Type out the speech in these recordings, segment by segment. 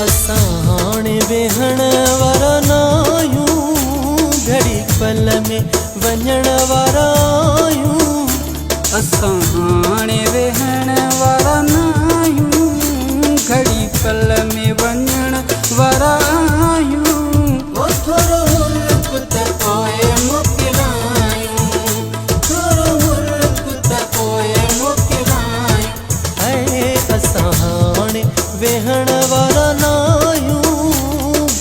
असां हाणे वेहण वारा नायूं, घड़ी पल में वञण वारा आहियूं। असां हाणे वेहण वारा नायूं, घड़ी पल में वञण वारा आहियूं। ओ थोरो मुल्क त पोइ मोकिलायूं, थोरो मुल्क त पोइ मोकिलायूं। हाय असां हाणे वेहण वारा नायूं,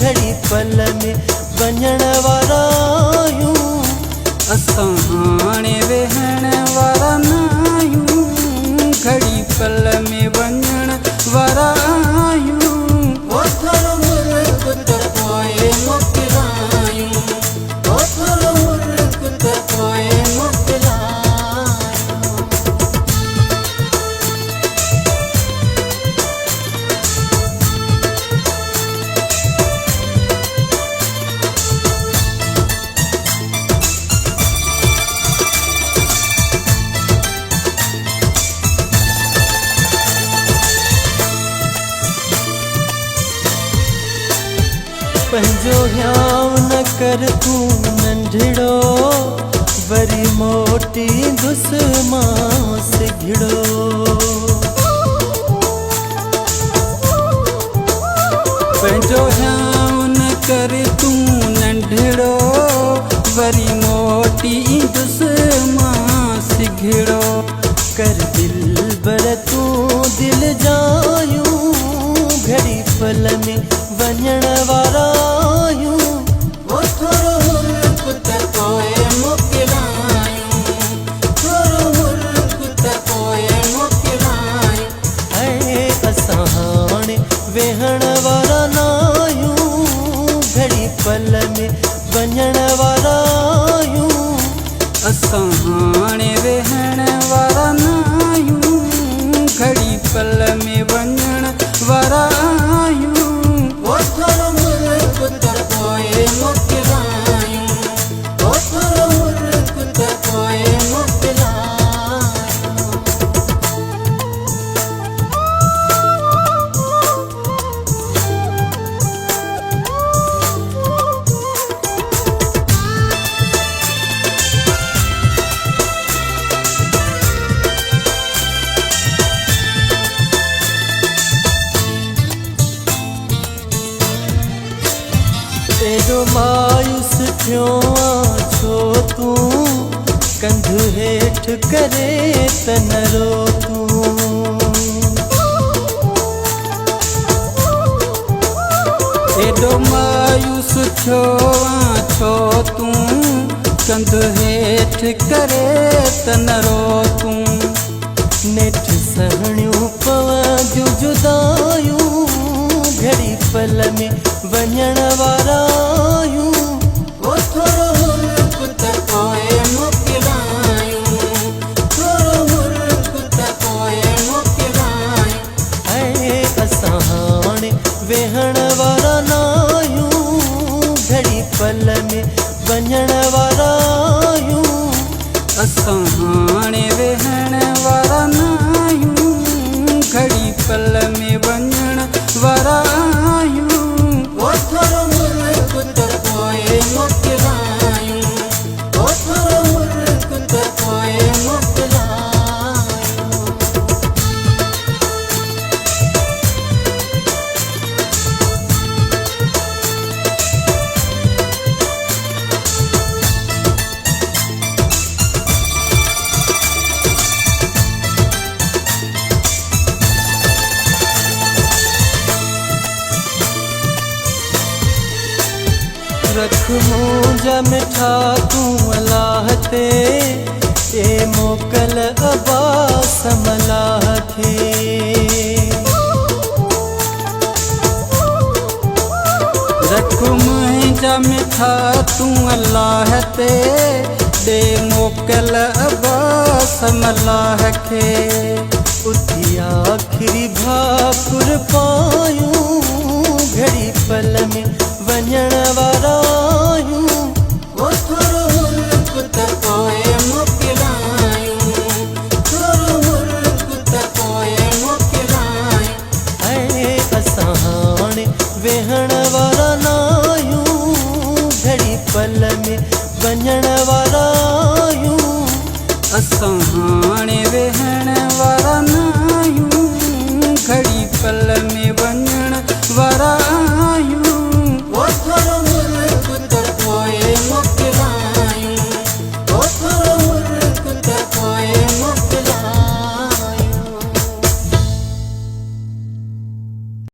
घड़ी पल में वञण वारा आहियूं। असां हाणे वेहण वारा नायूं, घड़ी पल में वञण वारा आहियूं। ओ थोरो मुल्क त पोइ मोकिलायूं, ओ थोरो मुल्क त पोइ मोकिलायूं। पंहिंजो ध्यान न कर तूं नंढड़ो, वरी मोटींदुसि मां सिघड़ो। पंहिंजो ध्यान न कर तूं नंढड़ो, वरी मोटींदुसि मां सिघड़ो। कर दिल बर तूं दिल जायूं, घड़ी पल में वञण वारा आहियूं। ओ थोरो मुल्क त पोइ मोकिलायूं, थोरो मुल्क त पोइ मोकिलायूं। हाय असां हाणे वेहण वारा नायूं, घड़ी पल में वञण वारा आहियूं। असां हाणे वेहण वारा नायूं, घड़ी पल में वञण वारा आहियूं। ओ थोरो मुल्क त पोइ मोकिलायूं, ओ थोरो मुल्क त पोइ मोकिलायूं। एॾो मायूस थियो आहे छो तूं, कंध हेठि करे त न रो तूं। एॾो मायूस थियो आहे छो तूं, कंध हेठि करे त न रो तूं। नेठि सहणियूं पवंदियूं जुदायूं, घड़ी पल में वञण वारा आहियूं। ओ थोरो मुल्क त पोइ मोकिलायूं, थोरो मुल्क त पोइ मोकिलायूं। हाय असां हाणे वेहण वारा नायूं, घड़ी पल में वञण वारा आहियूं। असां हाणे वेहण वारा नायूं, घड़ी पल में वञण वारा आहियूं। ओ थोरो मुल्क त पोइ मोकिलायूं, ओ थोरो मुल्क त पोइ मोकिलायूं। रख मुंहिंजा मिठा तूं अलाह ते, ए मोकल अब्बास मलाह खे। रख मुंहिंजा मिठा तूं अलाह ते, ॾे मोकल अब्बास मलाह खे। उथी आख़िरी भाकुर पायूं, घड़ी पल में वञण वारा आहियूं। ओ थोरो मुल्क त पोइ मोकिलायूं, थोरो मुल्क त पोइ मोकिलायूं। हाय असां हाणे वेहण वारा नायूं घड़ी पल में वञण वारा आहियूं। असां हाणे वेहण वारा न आहियूं घड़ी पल में